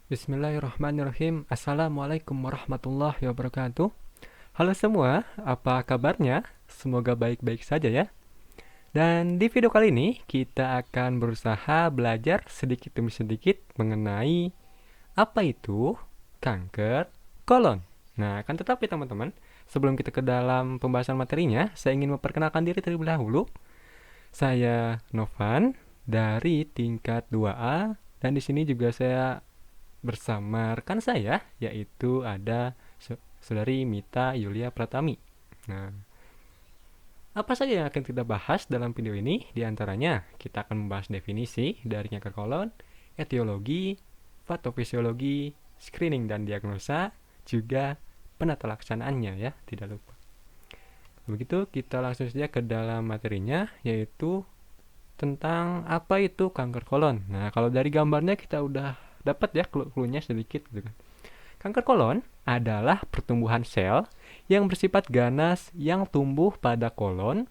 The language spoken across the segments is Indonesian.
Bismillahirrahmanirrahim. Assalamualaikum warahmatullahi wabarakatuh. Halo semua, apa kabarnya? Semoga baik-baik saja ya. Dan di video kali ini kita akan berusaha belajar sedikit demi sedikit mengenai apa itu kanker kolon. Nah, akan tetapi teman-teman, sebelum kita ke dalam pembahasan materinya, saya ingin memperkenalkan diri terlebih dahulu. Saya Novan dari tingkat 2A dan di sini juga saya bersama rekan saya, yaitu ada Saudari Mita Yulia Pratami. Nah, apa saja yang akan kita bahas dalam video ini? Di antaranya, kita akan membahas definisi dari kanker kolon, etiologi, patofisiologi, screening dan diagnosa, juga penata laksanaannya ya, tidak lupa. Begitu, kita langsung saja ke dalam materinya, yaitu tentang apa itu kanker kolon. Nah, kalau dari gambarnya kita udah dapat ya clue-nya sedikit gitu kan. Kanker kolon adalah pertumbuhan sel yang bersifat ganas yang tumbuh pada kolon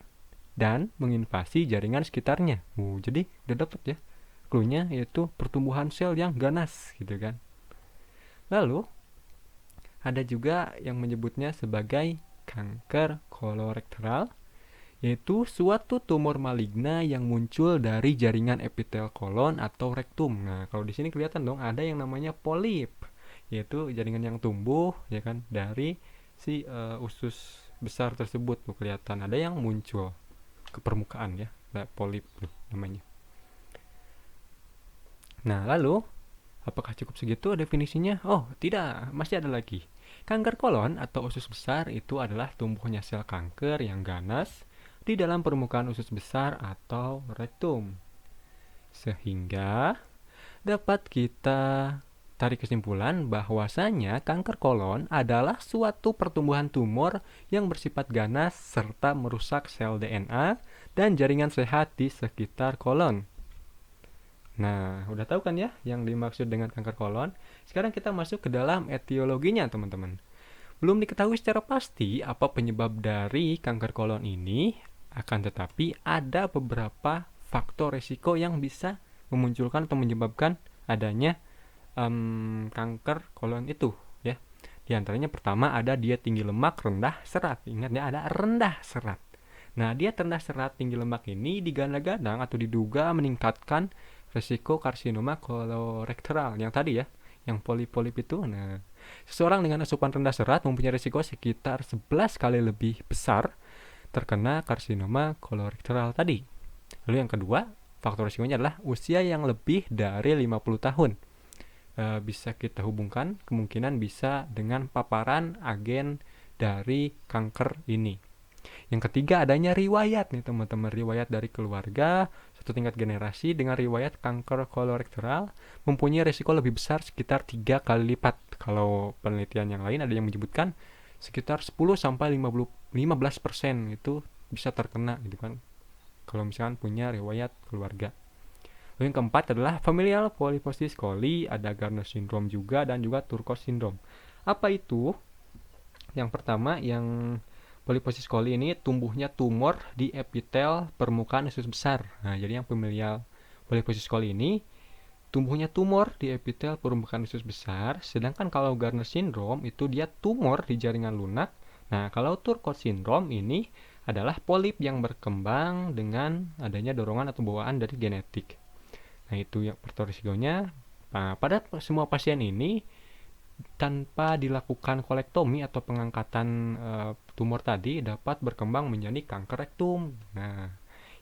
dan menginvasi jaringan sekitarnya. Jadi udah dapat ya clue-nya, yaitu pertumbuhan sel yang ganas gitu kan. Lalu ada juga yang menyebutnya sebagai kanker kolorektal, yaitu suatu tumor maligna yang muncul dari jaringan epitel kolon atau rektum. Nah, kalau di sini kelihatan dong ada yang namanya polip, yaitu jaringan yang tumbuh ya kan dari si usus besar tersebut tuh kelihatan ada yang muncul ke permukaan ya, polip tuh namanya. Nah, lalu apakah cukup segitu definisinya? Oh, tidak, masih ada lagi. Kanker kolon atau usus besar itu adalah tumbuhnya sel kanker yang ganas di dalam permukaan usus besar atau rektum. Sehingga dapat kita tarik kesimpulan bahwasanya kanker kolon adalah suatu pertumbuhan tumor yang bersifat ganas serta merusak sel DNA dan jaringan sehat di sekitar kolon. Nah, udah tahu kan ya yang dimaksud dengan kanker kolon? Sekarang kita masuk ke dalam etiologinya, teman-teman. Belum diketahui secara pasti apa penyebab dari kanker kolon ini, akan tetapi ada beberapa faktor resiko yang bisa memunculkan atau menyebabkan adanya kanker kolon itu, ya. Di antaranya pertama ada diet tinggi lemak rendah serat. Ingat ya, ada rendah serat. Nah, diet rendah serat tinggi lemak ini digadang-gadang atau diduga meningkatkan resiko karsinoma kolorektal yang tadi ya, yang polip-polip itu. Nah, seseorang dengan asupan rendah serat mempunyai risiko sekitar 11 kali lebih besar terkena karsinoma kolorektal tadi. Lalu yang kedua, faktor risikonya adalah usia yang lebih dari 50 tahun. Bisa kita hubungkan kemungkinan bisa dengan paparan agen dari kanker ini. Yang ketiga, adanya riwayat nih teman-teman, riwayat dari keluarga satu tingkat generasi dengan riwayat kanker kolorektal mempunyai risiko lebih besar sekitar 3 kali lipat. Kalau penelitian yang lain ada yang menyebutkan sekitar 10 sampai 15% itu bisa terkena gitu kan, kalau misalkan punya riwayat keluarga. Lalu yang keempat adalah familial polyposis coli, ada Gardner syndrome juga dan juga Turcos syndrome. Apa itu? Yang pertama, yang polyposis coli ini tumbuhnya tumor di epitel permukaan usus besar. Nah, jadi yang familial polyposis coli ini tumbuhnya tumor di epitel permukaan usus besar, sedangkan kalau Gardner syndrome itu dia tumor di jaringan lunak. Nah, kalau Turcos syndrome ini adalah polip yang berkembang dengan adanya dorongan atau bawaan dari genetik. Nah, itu yang faktor risikonya. Nah, pada semua pasien ini tanpa dilakukan kolektomi atau pengangkatan tumor tadi dapat berkembang menjadi kanker rektum. Nah,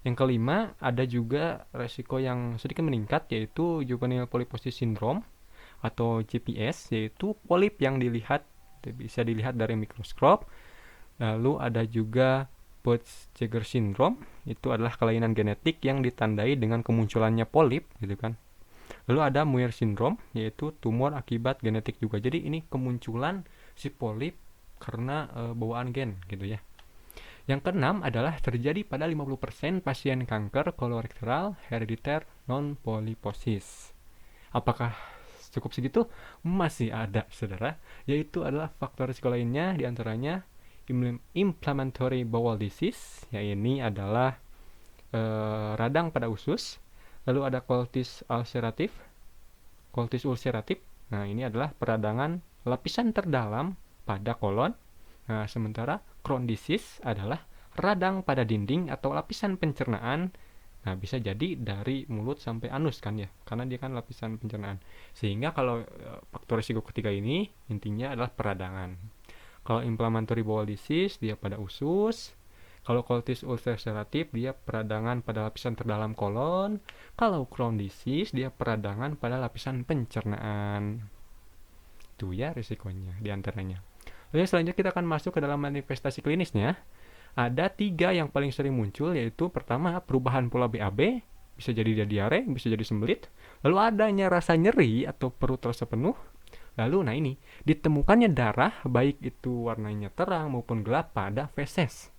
yang kelima ada juga resiko yang sedikit meningkat, yaitu juvenile polyposis syndrome atau JPS, yaitu polip yang bisa dilihat dari mikroskop. Lalu ada juga Peutz-Jeghers syndrome, itu adalah kelainan genetik yang ditandai dengan kemunculannya polip gitu kan. Lalu ada Muir syndrome, yaitu tumor akibat genetik juga. Jadi ini kemunculan si polip karena bawaan gen gitu ya. Yang keenam adalah terjadi pada 50% pasien kanker kolorektal herediter non-polyposis. Apakah cukup segitu? Masih ada, saudara. Yaitu adalah faktor risiko lainnya, diantaranya inflammatory bowel disease, ya ini adalah radang pada usus. Lalu ada colitis ulceratif, Nah, ini adalah peradangan lapisan terdalam pada kolon. Nah, sementara Crohn disease adalah radang pada dinding atau lapisan pencernaan. Nah, bisa jadi dari mulut sampai anus kan ya, karena dia kan lapisan pencernaan. Sehingga kalau faktor risiko ketiga ini intinya adalah peradangan. Kalau inflammatory bowel disease dia pada usus. Kalau colitis ulceratif dia peradangan pada lapisan terdalam kolon. Kalau Crohn disease dia peradangan pada lapisan pencernaan. Itu ya risikonya diantaranya. Lalu selanjutnya kita akan masuk ke dalam manifestasi klinisnya. Ada 3 yang paling sering muncul, yaitu pertama perubahan pola BAB, bisa jadi dia diare, bisa jadi sembelit. Lalu adanya rasa nyeri atau perut terasa penuh. Lalu nah ini, ditemukannya darah baik itu warnanya terang maupun gelap pada feses.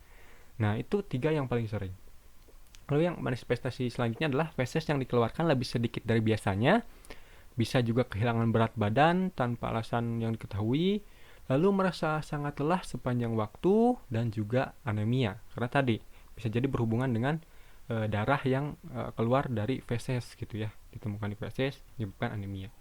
Nah itu 3 yang paling sering. Lalu yang manifestasi selanjutnya adalah feses yang dikeluarkan lebih sedikit dari biasanya. Bisa juga kehilangan berat badan tanpa alasan yang diketahui. Lalu merasa sangat lelah sepanjang waktu dan juga anemia. Karena tadi bisa jadi berhubungan dengan darah yang keluar dari feses gitu ya. Ditemukan di feses menyebabkan anemia.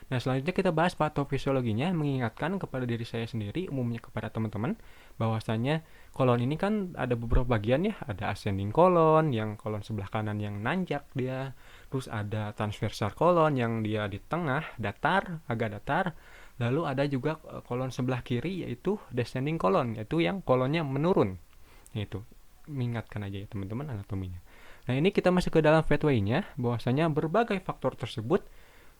Nah, selanjutnya kita bahas patofisiologinya, mengingatkan kepada diri saya sendiri, umumnya kepada teman-teman, bahwasanya kolon ini kan ada beberapa bagian ya, ada ascending kolon, yang kolon sebelah kanan yang nanjak dia, terus ada transversal kolon yang dia di tengah, datar, agak datar, lalu ada juga kolon sebelah kiri yaitu descending kolon, yaitu yang kolonnya menurun. Itu mengingatkan aja ya teman-teman anatominya. Nah, ini kita masuk ke dalam pathway-nya, bahwasanya berbagai faktor tersebut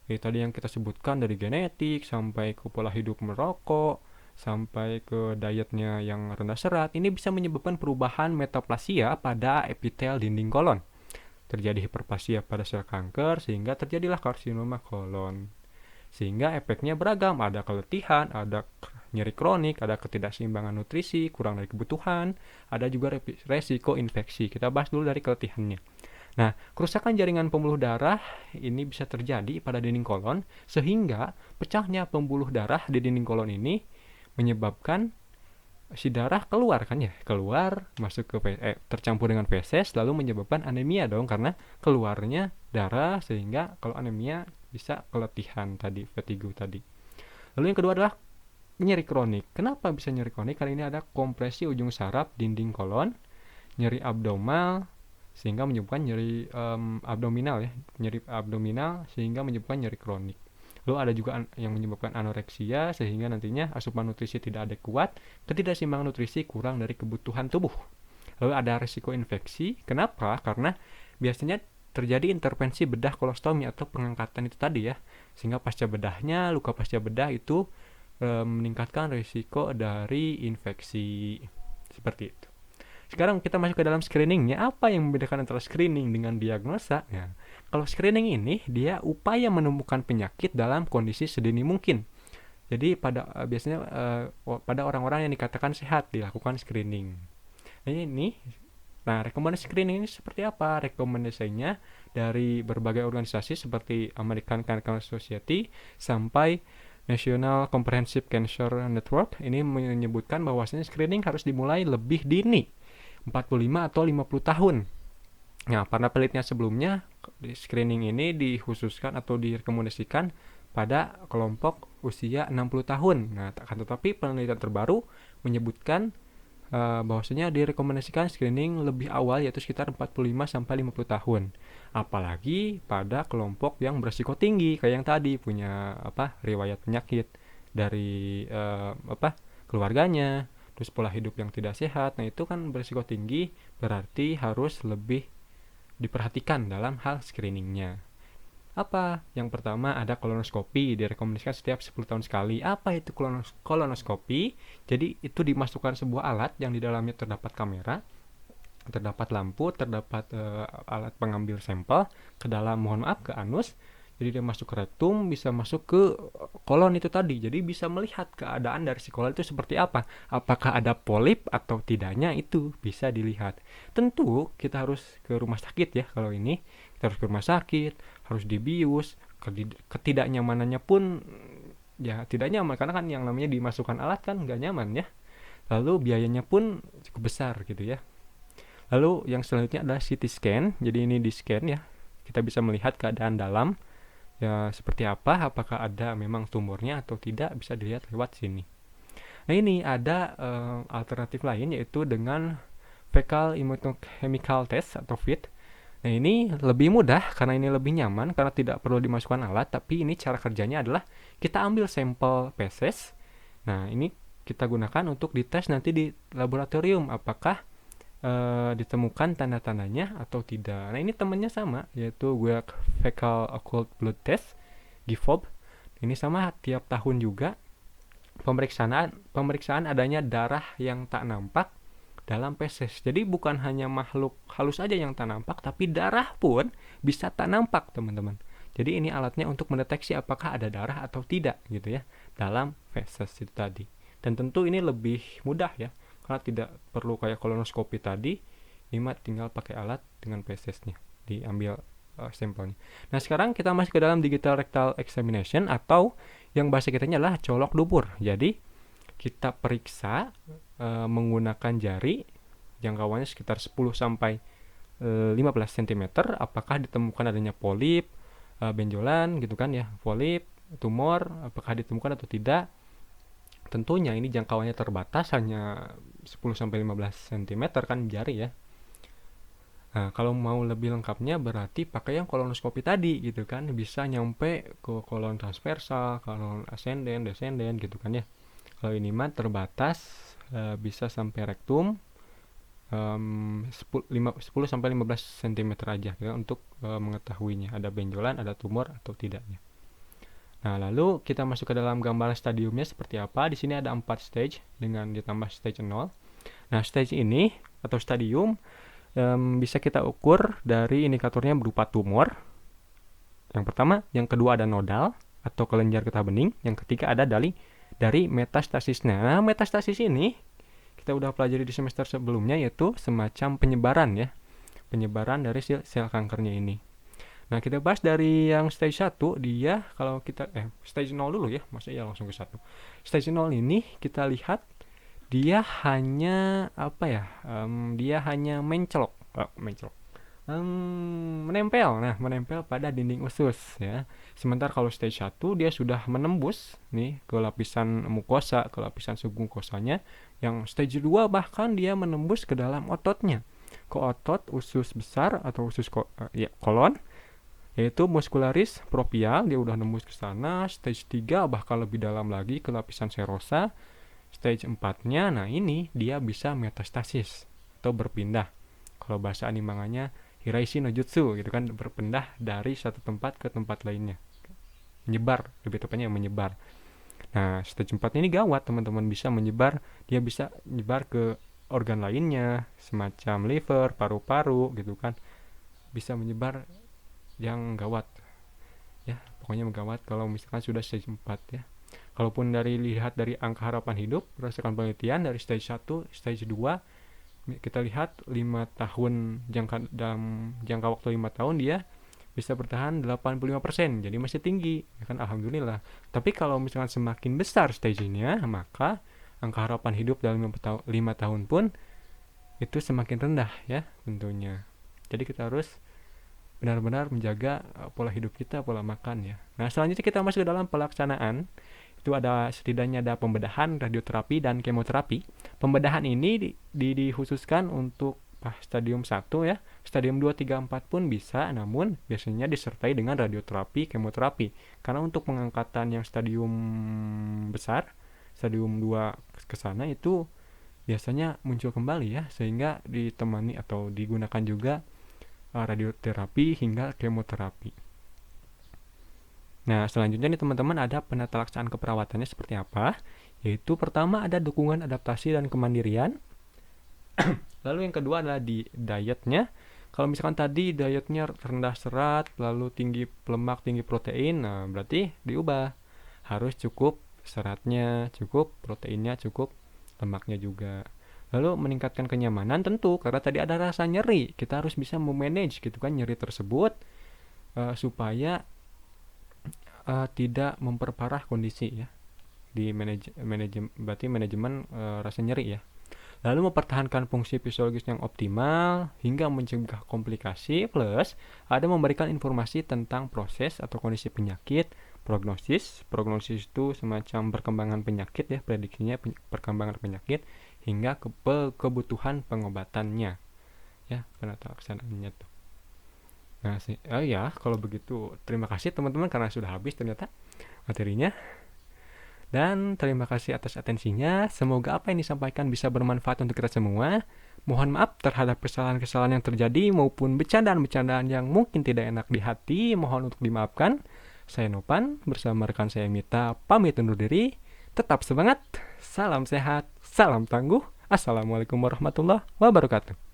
tadi yang kita sebutkan dari genetik sampai ke pola hidup merokok sampai ke dietnya yang rendah serat, ini bisa menyebabkan perubahan metaplasia pada epitel dinding kolon. Terjadi hiperplasia pada sel kanker sehingga terjadilah karsinoma kolon. Sehingga efeknya beragam, ada keletihan, ada nyeri kronik, ada ketidakseimbangan nutrisi, kurang dari kebutuhan, ada juga resiko infeksi. Kita bahas dulu dari keletihannya. Nah, kerusakan jaringan pembuluh darah ini bisa terjadi pada dinding kolon sehingga pecahnya pembuluh darah di dinding kolon ini menyebabkan si darah keluar kan ya, keluar masuk ke tercampur dengan feses lalu menyebabkan anemia dong karena keluarnya darah sehingga kalau anemia bisa keletihan tadi, fatigue tadi. Lalu yang kedua adalah nyeri kronik. Kenapa bisa nyeri kronik? Karena ini ada kompresi ujung saraf dinding kolon, nyeri abdominal sehingga menyebabkan nyeri abdominal ya, nyeri abdominal sehingga menyebabkan nyeri kronik. Lalu ada juga yang menyebabkan anoreksia sehingga nantinya asupan nutrisi tidak adekuat, ketidakseimbangan nutrisi kurang dari kebutuhan tubuh. Lalu ada risiko infeksi. Kenapa? Karena biasanya terjadi intervensi bedah kolostomi atau pengangkatan itu tadi ya, sehingga pasca bedahnya, luka pasca bedah itu meningkatkan risiko dari infeksi seperti itu. Sekarang kita masuk ke dalam screeningnya. Apa yang membedakan antara screening dengan diagnosa? Nah, kalau screening ini dia upaya menemukan penyakit dalam kondisi sedini mungkin. Jadi biasanya pada orang-orang yang dikatakan sehat dilakukan screening. Nah, rekomendasi screening ini seperti apa? Rekomendasinya dari berbagai organisasi seperti American Cancer Society sampai National Comprehensive Cancer Network ini menyebutkan bahwasanya screening harus dimulai lebih dini, 45 atau 50 tahun. Nah, para penelitian sebelumnya screening ini dikhususkan atau direkomendasikan pada kelompok usia 60 tahun. Nah, akan tetapi penelitian terbaru menyebutkan bahwasanya direkomendasikan screening lebih awal yaitu sekitar 45 sampai 50 tahun. Apalagi pada kelompok yang berisiko tinggi kayak yang tadi punya riwayat penyakit dari keluarganya, terus pola hidup yang tidak sehat. Nah, itu kan berisiko tinggi, berarti harus lebih diperhatikan dalam hal screeningnya. Apa? Yang pertama ada kolonoskopi, direkomendasikan setiap 10 tahun sekali. Apa itu kolonoskopi? Jadi itu dimasukkan sebuah alat yang di dalamnya terdapat kamera, terdapat lampu, terdapat alat pengambil sampel ke dalam, ke anus. Jadi dia masuk ke rektum, bisa masuk ke kolon itu tadi. Jadi bisa melihat keadaan dari si kolon itu seperti apa. Apakah ada polip atau tidaknya itu bisa dilihat. Tentu kita harus ke rumah sakit ya kalau ini. Kita harus ke rumah sakit, harus dibius. Ketidaknyamanannya pun ya tidak nyaman. Karena kan yang namanya dimasukkan alat kan nggak nyaman ya. Lalu biayanya pun cukup besar gitu ya. Lalu yang selanjutnya adalah CT scan. Jadi ini di scan ya. Kita bisa melihat keadaan dalam ya seperti apa, apakah ada memang tumornya atau tidak, bisa dilihat lewat sini. Nah ini ada alternatif lain, yaitu dengan fecal immunochemical test atau FIT. Nah ini lebih mudah karena ini lebih nyaman karena tidak perlu dimasukkan alat, tapi ini cara kerjanya adalah kita ambil sampel feses. Nah ini kita gunakan untuk dites nanti di laboratorium apakah ditemukan tanda-tandanya atau tidak. Nah ini temennya sama, yaitu Guelph Fecal Occult Blood Test (GFOB). Ini sama tiap tahun juga. Pemeriksaan adanya darah yang tak nampak dalam feses. Jadi bukan hanya makhluk halus aja yang tak nampak, tapi darah pun bisa tak nampak, teman-teman. Jadi ini alatnya untuk mendeteksi apakah ada darah atau tidak gitu ya dalam feses itu tadi. Dan tentu ini lebih mudah ya, karena tidak perlu kayak kolonoskopi tadi. Ini mah tinggal pakai alat dengan fesesnya diambil sampelnya. Nah sekarang kita masuk ke dalam digital rectal examination, atau yang bahasa kitanya adalah colok dubur. Jadi kita periksa menggunakan jari, jangkauannya sekitar 10 sampai 15 cm, apakah ditemukan adanya polip, benjolan gitu kan ya, polip, tumor, apakah ditemukan atau tidak. Tentunya ini jangkauannya terbatas, hanya 10 sampai 15 cm kan jari ya. Nah, kalau mau lebih lengkapnya berarti pakai yang kolonoskopi tadi gitu kan, bisa nyampe ke kolon transversal, kolon ascendent, descendent gitu kan ya. Kalau ini mah terbatas, bisa sampai rektum, 10 sampai 15 cm aja ya, untuk mengetahuinya ada benjolan, ada tumor atau tidaknya. Nah, lalu kita masuk ke dalam gambaran stadiumnya seperti apa. Di sini ada 4 stage dengan ditambah stage 0. Nah, stage ini atau stadium bisa kita ukur dari indikatornya berupa tumor. Yang pertama, yang kedua ada nodal atau kelenjar getah bening, yang ketiga ada dari metastasisnya. Nah, metastasis ini kita udah pelajari di semester sebelumnya, yaitu semacam penyebaran ya. Penyebaran dari sel kankernya ini. Nah, kita bahas dari yang stage 1, dia kalau kita stage 0 dulu ya, maksudnya langsung ke 1. Stage 0 ini kita lihat dia hanya apa ya? Dia hanya menempel. Menempel pada dinding usus ya. Sementara kalau stage 1 dia sudah menembus nih ke lapisan mukosa, ke lapisan submukosanya. Yang stage 2 bahkan dia menembus ke dalam ototnya, ke otot usus besar atau usus kolon, yaitu muscularis propial, dia udah nembus ke sana. Stage 3 bahkan lebih dalam lagi ke lapisan serosa. Stage 4-nya, nah ini dia bisa metastasis atau berpindah. Kalau bahasa animanganya Hiraishi no Jutsu gitu kan, berpindah dari satu tempat ke tempat lainnya. Menyebar, lebih tepatnya menyebar. Nah, stage 4 ini gawat, teman-teman, bisa menyebar, dia bisa menyebar ke organ lainnya, semacam liver, paru-paru gitu kan. Bisa menyebar yang gawat. Ya, pokoknya gawat kalau misalkan sudah stage 4 ya. Kalaupun lihat dari angka harapan hidup berdasarkan penelitian dari stage 1, stage 2, kita lihat 5 tahun, dalam jangka waktu 5 tahun dia bisa bertahan 85%, jadi masih tinggi ya kan, alhamdulillah. Tapi kalau misalkan semakin besar stage-nya, maka angka harapan hidup dalam 5 tahun pun itu semakin rendah ya tentunya. Jadi kita harus benar-benar menjaga pola hidup kita, pola makan ya. Nah, selanjutnya kita masuk ke dalam pelaksanaan. Itu setidaknya ada pembedahan, radioterapi, dan kemoterapi. Pembedahan ini dikhususkan untuk stadium 1 ya. Stadium 2, 3, 4 pun bisa, namun biasanya disertai dengan radioterapi, kemoterapi. Karena untuk pengangkatan yang stadium besar, stadium 2 ke sana itu biasanya muncul kembali ya, sehingga ditemani atau digunakan juga radioterapi hingga kemoterapi. Nah, selanjutnya nih teman-teman, ada penata laksanaan keperawatannya seperti apa? Yaitu pertama ada dukungan adaptasi dan kemandirian. Lalu yang kedua adalah di dietnya. Kalau misalkan tadi dietnya rendah serat, lalu tinggi lemak, tinggi protein, nah berarti diubah. Harus cukup seratnya, cukup proteinnya, cukup lemaknya juga. Lalu meningkatkan kenyamanan tentu, karena tadi ada rasa nyeri. Kita harus bisa memanage gitu kan nyeri tersebut supaya tidak memperparah kondisi ya. Berarti manajemen rasa nyeri ya. lalu mempertahankan fungsi fisiologis yang optimal hingga mencegah komplikasi, plus ada memberikan informasi tentang proses atau kondisi penyakit, prognosis itu semacam perkembangan penyakit ya, prediksinya perkembangan penyakit hingga kebutuhan pengobatannya ya, penata laksanaannya tuh. Nah oh ya, kalau begitu terima kasih teman-teman karena sudah habis ternyata materinya. Dan terima kasih atas atensinya. Semoga apa yang disampaikan bisa bermanfaat untuk kita semua. Mohon maaf terhadap kesalahan-kesalahan yang terjadi maupun bercandaan-bercandaan yang mungkin tidak enak di hati. Mohon untuk dimaafkan. Saya Nopan bersama rekan saya Mita pamit undur diri. Tetap semangat. Salam sehat. Salam tangguh. Assalamualaikum warahmatullahi wabarakatuh.